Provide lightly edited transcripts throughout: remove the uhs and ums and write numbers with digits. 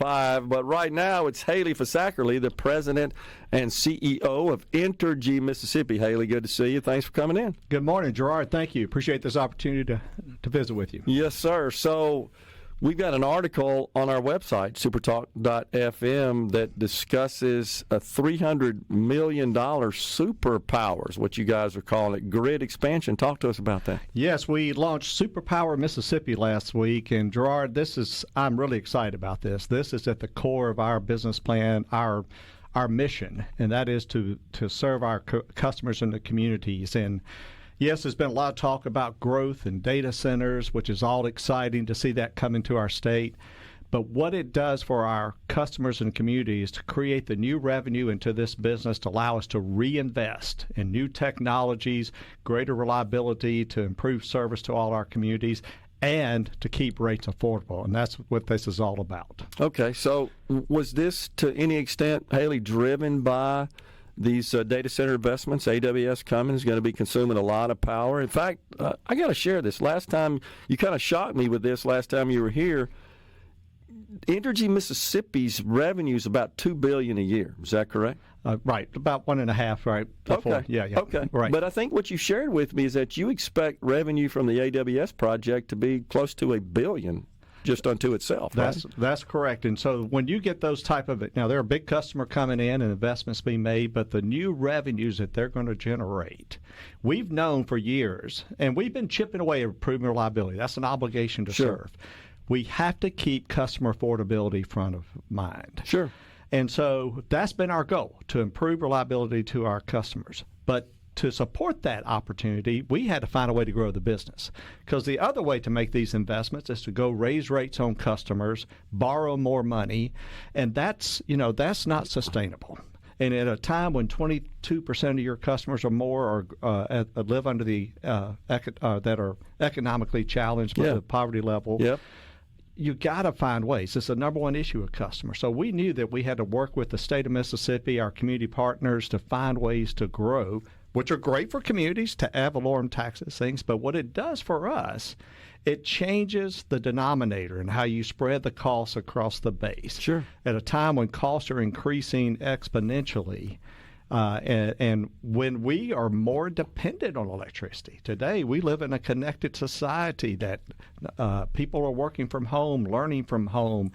5. But right now, it's Haley Fisackerly, the president and CEO of Entergy Mississippi. Haley, good to see you. Thanks for coming in. Good morning, Gerard. Thank you. Appreciate this opportunity to visit with you. Yes, sir. So we've got an article on our website, supertalk.fm, that discusses a $300 million SuperPower, what you guys are calling it, grid expansion. Talk to us about that. Yes, we launched SuperPower Mississippi last week, and Gerard, I'm really excited about this. This is at the core of our business plan, our mission, and that is to serve our customers in the communities. And yes, there's been a lot of talk about growth and data centers, which is all exciting to see that come into our state. But what it does for our customers and communities to create the new revenue into this business to allow us to reinvest in new technologies, greater reliability, to improve service to all our communities, and to keep rates affordable. And that's what this is all about. Okay, so was this to any extent, Haley, driven by these data center investments? AWS coming is going to be consuming a lot of power. In fact, I got to share this. Last time, you kind of shocked me with this last time you were here. Entergy Mississippi's revenue is about $2 billion a year. Is that correct? Right, about 1.5. Right. Before. Okay. Yeah. Okay. Right. But I think what you shared with me is that you expect revenue from the AWS project to be close to $1 billion. Just unto itself. That's correct. And so when you get those type of, now they're a big customer coming in and investments being made, but the new revenues that they're going to generate, we've known for years, and we've been chipping away at improving reliability. That's an obligation to serve. We have to keep customer affordability front of mind. Sure. And so that's been our goal, to improve reliability to our customers. But to support that opportunity, we had to find a way to grow the business, because the other way to make these investments is to go raise rates on customers, borrow more money, and that's not sustainable. And at a time when 22% of your customers or more live under the that are economically challenged by the poverty level. Yep. You got to find ways. It's the number one issue with customers. So we knew that we had to work with the state of Mississippi, our community partners, to find ways to grow, which are great for communities, to ad valorem taxes, things. But what it does for us, it changes the denominator and how you spread the costs across the base. Sure. At a time when costs are increasing exponentially, and when we are more dependent on electricity. Today, we live in a connected society that people are working from home, learning from home,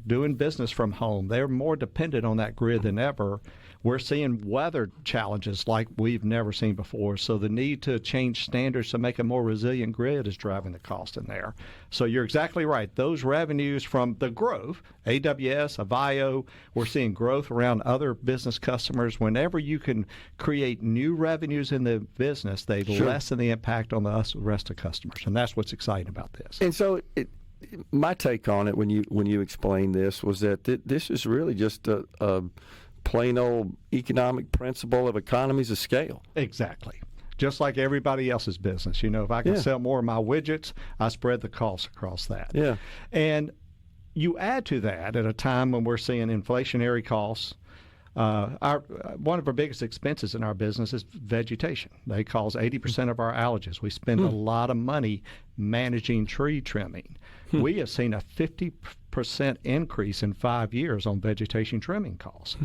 doing business from home. They're more dependent on that grid than ever. We're seeing weather challenges like we've never seen before. So the need to change standards to make a more resilient grid is driving the cost in there. So you're exactly right. Those revenues from the growth, AWS, Avio, we're seeing growth around other business customers. Whenever you can create new revenues in the business, they lessen the impact on the rest of customers. And that's what's exciting about this. And so my take on it when you explained this was that this is really just a plain old economic principle of economies of scale. Exactly. Just like everybody else's business. If I can sell more of my widgets, I spread the costs across that. Yeah. And you add to that at a time when we're seeing inflationary costs. One of our biggest expenses in our business is vegetation. They cause 80% of our allergens. We spend a lot of money managing tree trimming. We have seen a 50% increase in 5 years on vegetation trimming costs.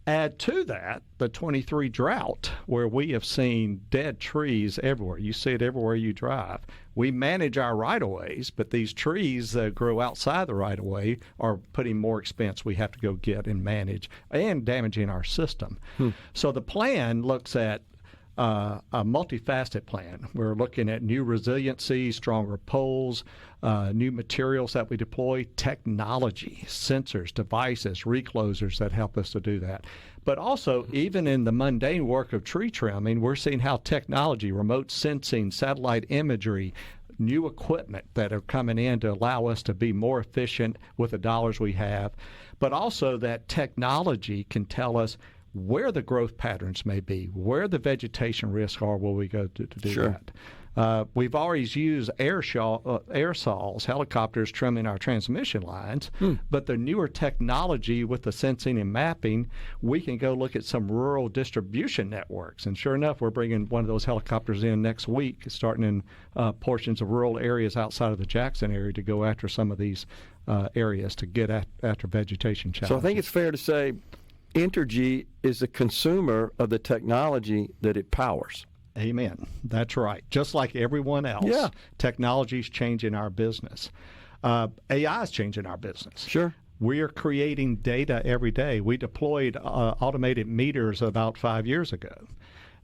Add to that the 23 drought, where we have seen dead trees everywhere. You see it everywhere you drive. We manage our right-of-ways, but these trees that grow outside the right-of-way are putting more expense we have to go get and manage and damaging our system. So the plan looks at a multifaceted plan. We're looking at new resiliency, stronger poles, new materials that we deploy, technology, sensors, devices, reclosers that help us to do that. But also, even in the mundane work of tree trimming, we're seeing how technology, remote sensing, satellite imagery, new equipment that are coming in to allow us to be more efficient with the dollars we have. But also that technology can tell us where the growth patterns may be, where the vegetation risks are, where we go to do that. We've always used aerosols, helicopters trimming our transmission lines, but the newer technology with the sensing and mapping, we can go look at some rural distribution networks. And sure enough, we're bringing one of those helicopters in next week, starting in portions of rural areas outside of the Jackson area to go after some of these areas to get after vegetation challenges. So I think it's fair to say Entergy is a consumer of the technology that it powers. Amen. That's right. Just like everyone else, technology is changing our business. AI is changing our business. Sure. We are creating data every day. We deployed automated meters about 5 years ago.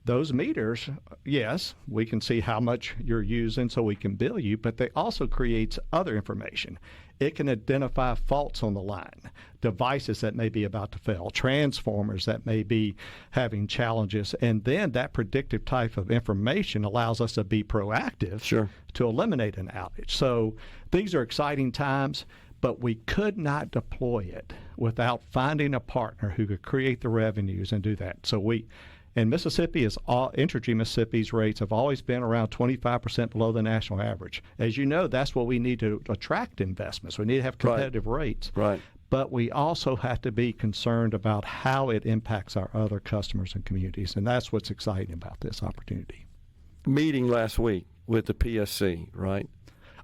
Those meters, yes, we can see how much you're using so we can bill you, but they also create other information. It can identify faults on the line, devices that may be about to fail, transformers that may be having challenges, and then that predictive type of information allows us to be proactive to eliminate an outage. So these are exciting times, but we could not deploy it without finding a partner who could create the revenues and do that. So and Mississippi Entergy Mississippi's rates have always been around 25% below the national average. As you know, that's what we need to attract investments. We need to have competitive rates. Right. But we also have to be concerned about how it impacts our other customers and communities, and that's what's exciting about this opportunity. Meeting last week with the PSC, right?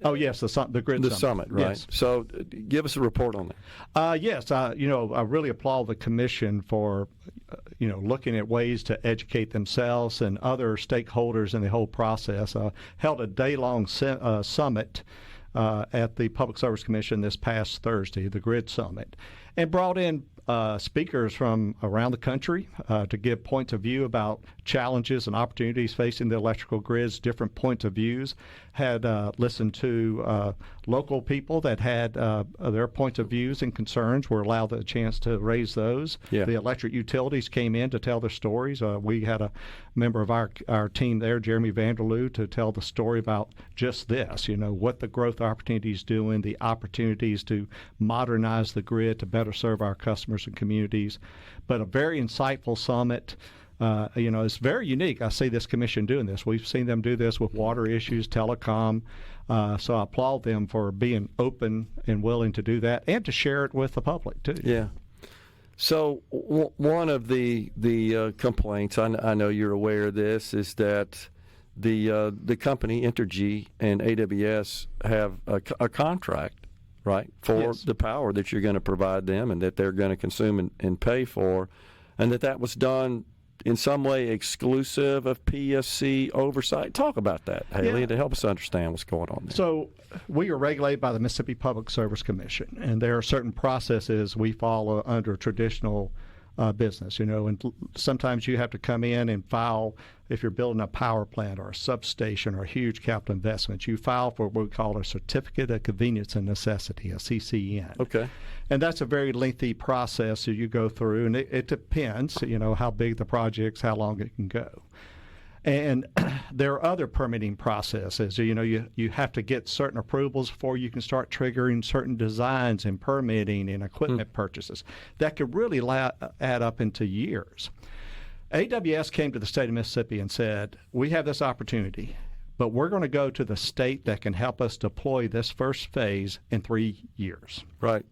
Oh, yes, the grid summit. The summit, right. Yes. So give us a report on that. Yes, I really applaud the commission for, looking at ways to educate themselves and other stakeholders in the whole process. Held a day-long summit at the Public Service Commission this past Thursday, the Grid Summit, and brought in speakers from around the country to give points of view about challenges and opportunities facing the electrical grids, different points of views. Had listened to local people that had their points of views and concerns, were allowed the chance to raise those. Yeah. The electric utilities came in to tell their stories. We had a member of our team there, Jeremy Vanderloo, to tell the story about just this, what the growth opportunities doing, the opportunities to modernize the grid to better serve our customers and communities. But a very insightful summit. It's very unique. I see this commission doing this. We've seen them do this with water issues, telecom. So I applaud them for being open and willing to do that and to share it with the public, too. Yeah. So one of the complaints, I know you're aware of this, is that the company, Entergy and AWS, have a contract, right, for the power that you're going to provide them and that they're going to consume and pay for, and that was done in some way exclusive of PSC oversight. Talk about that, Haley, to help us understand what's going on there. So we are regulated by the Mississippi Public Service Commission, and there are certain processes we follow under traditional business, and sometimes you have to come in and file, if you're building a power plant or a substation or a huge capital investment, you file for what we call a Certificate of Convenience and Necessity, a CCN. Okay. And that's a very lengthy process that you go through, and it depends, how big the project's, how long it can go. And there are other permitting processes. You have to get certain approvals before you can start triggering certain designs and permitting and equipment purchases. That could really add up into years. AWS came to the state of Mississippi and said, we have this opportunity, but we're going to go to the state that can help us deploy this first phase in 3 years. Right.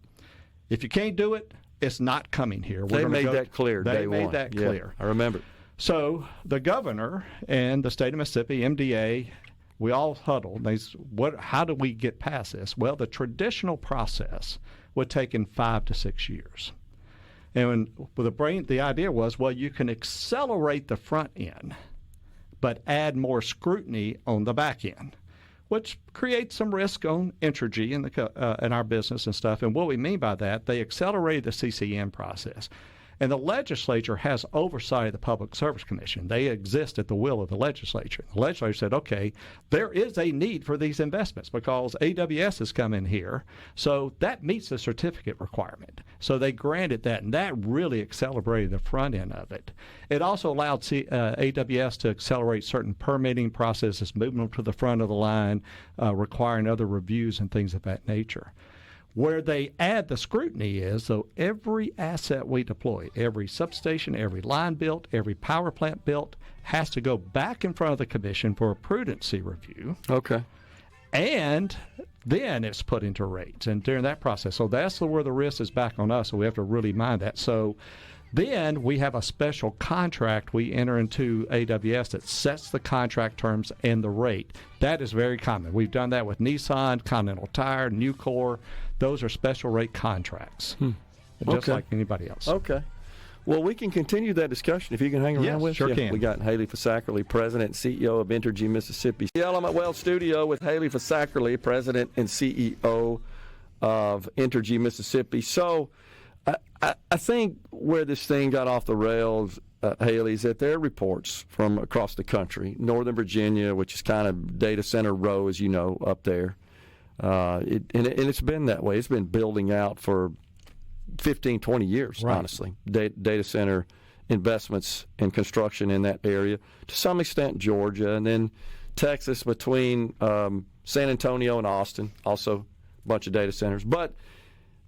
If you can't do it, it's not coming here. They made that clear day one. They made that clear. I remember. So the governor and the state of Mississippi, MDA, we all huddled. How do we get past this? Well, the traditional process would take 5 to 6 years. And the idea was, well, you can accelerate the front end, but add more scrutiny on the back end, which creates some risk on Entergy and our business and stuff. And what we mean by that, they accelerated the CCN process. And the legislature has oversight of the Public Service Commission. They exist at the will of the legislature. The legislature said, okay, there is a need for these investments because AWS has come in here. So that meets the certificate requirement. So they granted that, and that really accelerated the front end of it. It also allowed AWS to accelerate certain permitting processes, moving them to the front of the line, requiring other reviews and things of that nature. Where they add the scrutiny is, so every asset we deploy, every substation, every line built, every power plant built, has to go back in front of the commission for a prudency review. Okay. And then it's put into rates. And during that process, so that's where the risk is back on us, so we have to really mind that. So then we have a special contract we enter into AWS that sets the contract terms and the rate. That is very common. We've done that with Nissan, Continental Tire, Nucor. Those are special rate contracts, just like anybody else. Okay. Well, we can continue that discussion if you can hang around Yes, with us. sure can. We got Haley Fisackerly, President and CEO of Entergy Mississippi. The Element Well Studio with Haley Fisackerly, President and CEO of Entergy Mississippi. So I think where this thing got off the rails, Haley, is that there are reports from across the country, Northern Virginia, which is kind of data center row, as you know, up there. And it's been that way. It's been building out for 15, 20 years, right. Honestly. Data center investments and construction in that area. To some extent, Georgia, and then Texas between San Antonio and Austin, also a bunch of data centers. But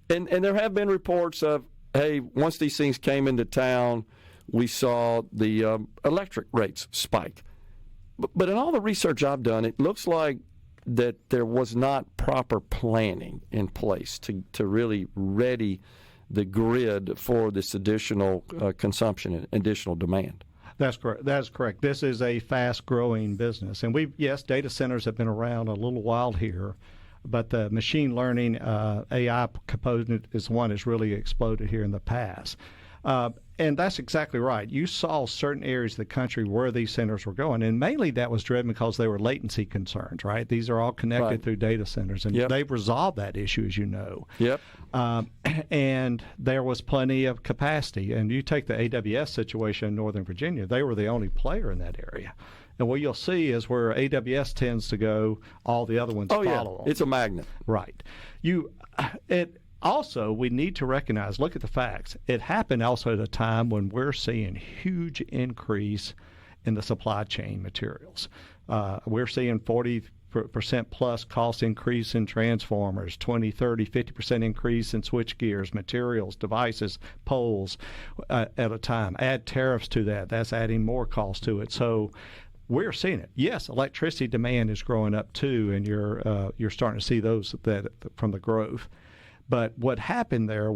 and there have been reports of, hey, once these things came into town, we saw the electric rates spike. But in all the research I've done, it looks like that there was not proper planning in place to really ready the grid for this additional consumption and additional demand. That's correct. That's correct. This is a fast-growing business. And yes, data centers have been around a little while here, but the machine learning AI component is one that's really exploded here in the past. And that's exactly right. You saw certain areas of the country where these centers were going, and mainly that was driven because they were latency concerns, right? These are all connected right. through data centers, and they've resolved that issue, as you know. Yep. And there was plenty of capacity. And you take the AWS situation in Northern Virginia, they were the only player in that area. And what you'll see is where AWS tends to go, all the other ones follow them. It's a magnet. Right. Also, we need to recognize, look at the facts. It happened also at a time when we're seeing huge increase in the supply chain materials. We're seeing 40% plus cost increase in transformers, 20, 30, 50% increase in switch gears, materials, devices, poles at a time. Add tariffs to that. That's adding more cost to it. So we're seeing it. Yes, electricity demand is growing up too, and you're starting to see those from the growth. But what happened there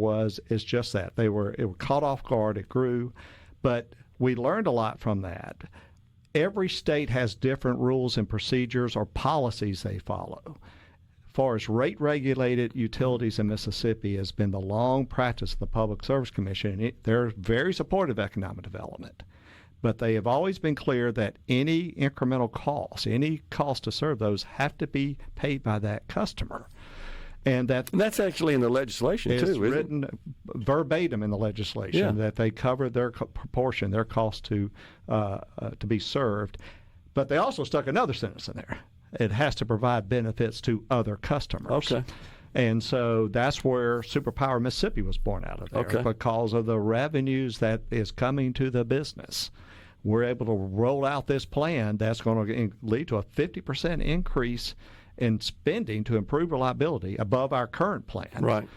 is just that. It were caught off guard. It grew. But we learned a lot from that. Every state has different rules and procedures or policies they follow. As far as rate-regulated utilities in Mississippi has been the long practice of the Public Service Commission. And they're very supportive of economic development. But they have always been clear that any incremental costs, any cost to serve those, have to be paid by that customer. And that's actually in the legislation, too, isn't it? It's written verbatim in the legislation that they cover their proportion, their cost to be served. But they also stuck another sentence in there. It has to provide benefits to other customers. Okay. And so that's where SuperPower Mississippi was born out of there, because of the revenues that is coming to the business. We're able to roll out this plan that's going to lead to a 50% increase in spending to improve reliability above our current plan. Right.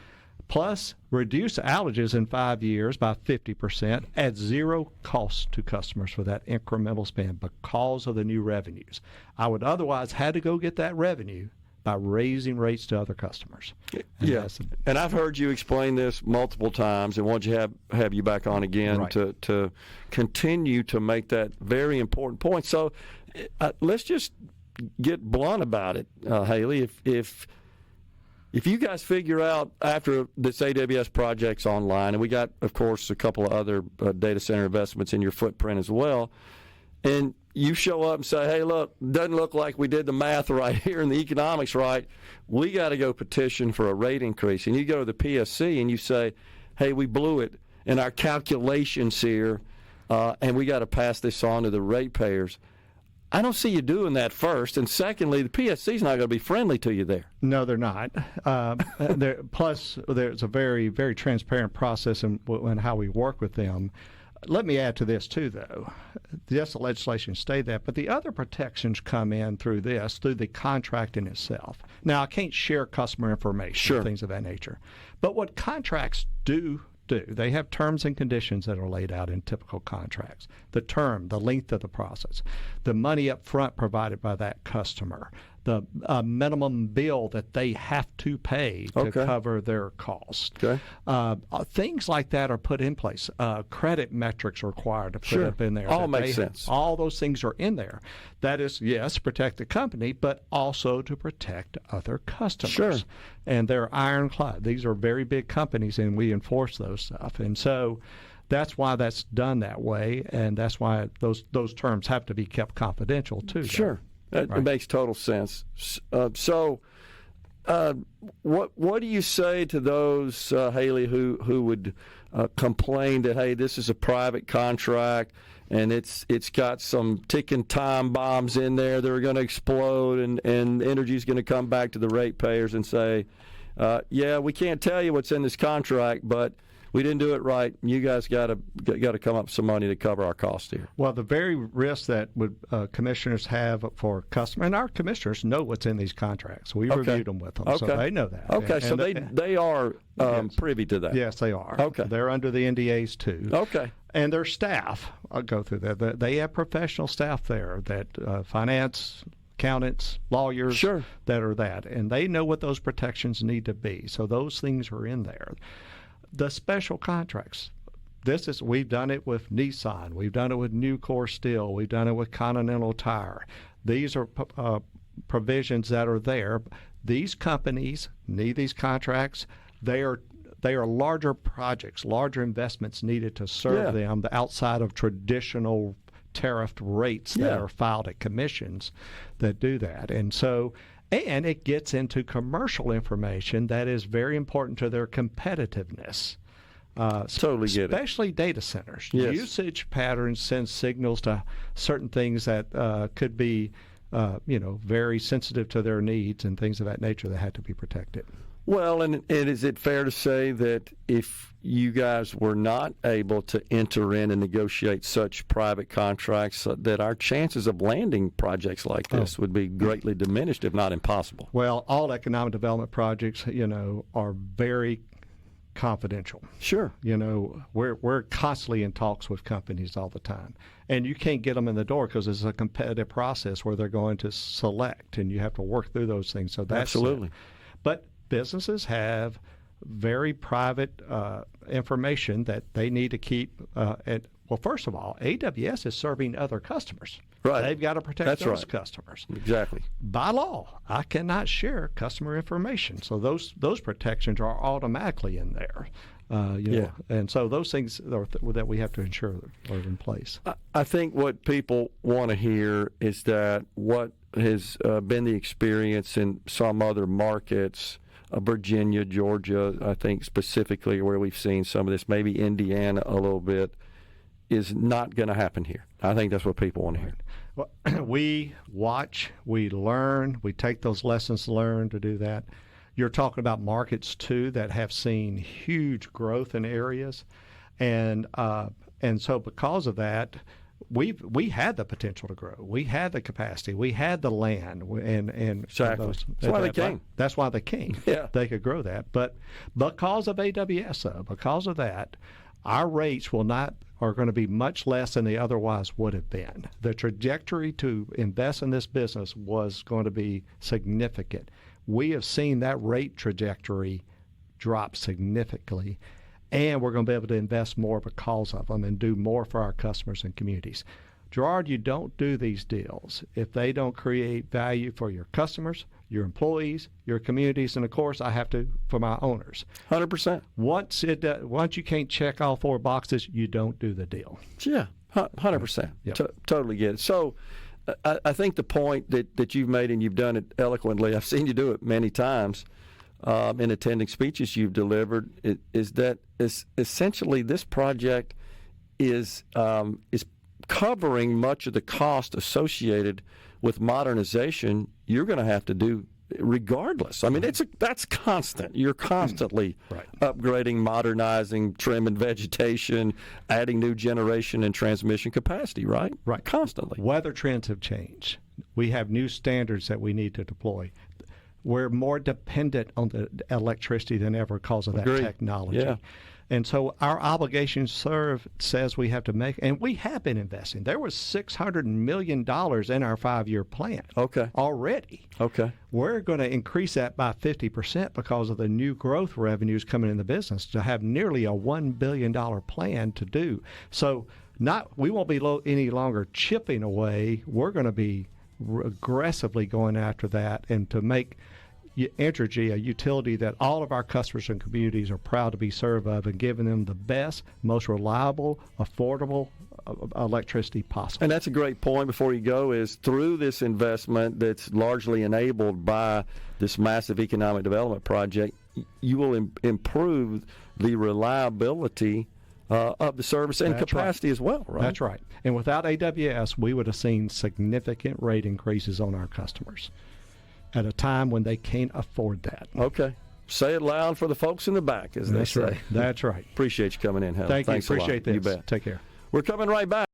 Plus, reduce outages in 5 years by 50% at zero cost to customers for that incremental spend because of the new revenues. I would otherwise had to go get that revenue by raising rates to other customers. Yes, and I've heard you explain this multiple times, and want to have you back on again to continue to make that very important point. So let's just get blunt about it, Haley. If you guys figure out after this AWS project's online, and we got, of course, a couple of other data center investments in your footprint as well, and you show up and say, hey, look, doesn't look like we did the math right here and the economics right, we got to go petition for a rate increase. And you go to the PSC and you say, hey, we blew it in our calculations here, and we got to pass this on to the ratepayers. I don't see you doing that first. And secondly, the PSC's not going to be friendly to you there. No, they're not. Plus, there's a very, very transparent process in how we work with them. Let me add to this, too, though. Yes, the legislation stated that, but the other protections come in through the contract in itself. Now, I can't share customer information, things of that nature. But what contracts do, they have terms and conditions that are laid out in typical contracts. The term, the length of the process, the money up front provided by that customer, the minimum bill that they have to pay to cover their costs. Things like that are put in place. Credit metrics are required to put up in there. All makes sense. All those things are in there. That is, yes, protect the company, but also to protect other customers. And they're ironclad. These are very big companies, and we enforce those stuff. And so that's why that's done that way, and that's why those terms have to be kept confidential, too. It makes total sense. So what do you say to those, Haley, who would complain that, hey, this is a private contract and it's got some ticking time bombs in there that are going to explode, and Entergy's going to come back to the ratepayers and say, yeah, we can't tell you what's in this contract, but we didn't do it right. You guys got to come up with some money to cover our costs here. Well, the very risk that would commissioners have for customers, and our commissioners know what's in these contracts. We reviewed them with them, so they know that. Okay, so they are privy to that. Yes, they are. Okay. They're under the NDAs, too. Okay. And their staff, I'll go through that. They have professional staff there that finance, accountants, lawyers that are that. And they know what those protections need to be. So those things are in there. The special contracts. We've done it with Nissan. We've done it with Nucor Steel. We've done it with Continental Tire. These are provisions that are there. These companies need these contracts. They are larger projects, larger investments needed to serve them outside of traditional tariffed rates that are filed at commissions that do that. And it gets into commercial information that is very important to their competitivenely get it. Especially data centers. Usage patterns send signals to certain things that could be, very sensitive to their needs and things of that nature that had to be protected. Well, and is it fair to say that if you guys were not able to enter in and negotiate such private contracts, that our chances of landing projects like this would be greatly diminished, if not impossible? Well, all economic development projects, are very confidential. We're constantly in talks with companies all the time. And you can't get them in the door because it's a competitive process where they're going to select, and you have to work through those things. So that's absolutely. But businesses have very private information that they need to keep. Well, first of all, AWS is serving other customers. They've got to protect those customers. Exactly. By law, I cannot share customer information. So those protections are automatically in there. And so those things that we have to ensure are in place. I think what people want to hear is that what has been the experience in some other markets, Virginia, Georgia, I think specifically where we've seen some of this, maybe Indiana a little bit, is not going to happen here. I think that's what people want to hear. Well, we watch, we learn, we take those lessons learned to do that. You're talking about markets, too, that have seen huge growth in areas. And so because of that, we had the potential to grow. We had the capacity. We had the land. And exactly. That's why they came. That's why they came. They could grow that. But because of AWS, because of that, our rates are going to be much less than they otherwise would have been. The trajectory to invest in this business was going to be significant. We have seen that rate trajectory drop significantly, and we're going to be able to invest more because of them and do more for our customers and communities. Gerard, you don't do these deals if they don't create value for your customers, your employees, your communities, and, of course, I have to for my owners. 100%. Once you can't check all four boxes, you don't do the deal. 100%. Totally get it. So I think the point that you've made, and you've done it eloquently, I've seen you do it many times in attending speeches you've delivered, is that essentially this project is covering much of the cost associated with modernization you're going to have to do regardless. I mean, that's constant. You're constantly upgrading, modernizing, trimming vegetation, adding new generation and transmission capacity, right? Right. Constantly. Weather trends have changed. We have new standards that we need to deploy. We're more dependent on the electricity than ever because of that technology. Yeah. And so our obligation says we have to make, and we have been investing. There was $600 million in our 5-year plan already. Okay. We're going to increase that by 50% because of the new growth revenues coming in the business to have nearly a $1 billion plan to do. So we won't be any longer chipping away. We're going to be aggressively going after that and to make Entergy a utility that all of our customers and communities are proud to be served of, and giving them the best, most reliable, affordable electricity possible. And that's a great point before you go, is through this investment that's largely enabled by this massive economic development project, you will improve the reliability of the service and capacity as well, right? That's right. And without AWS, we would have seen significant rate increases on our customers at a time when they can't afford that. Okay. Say it loud for the folks in the back, as they say. That's right. Appreciate you coming in, Helen. Thanks you. Appreciate this. You bet. Take care. We're coming right back.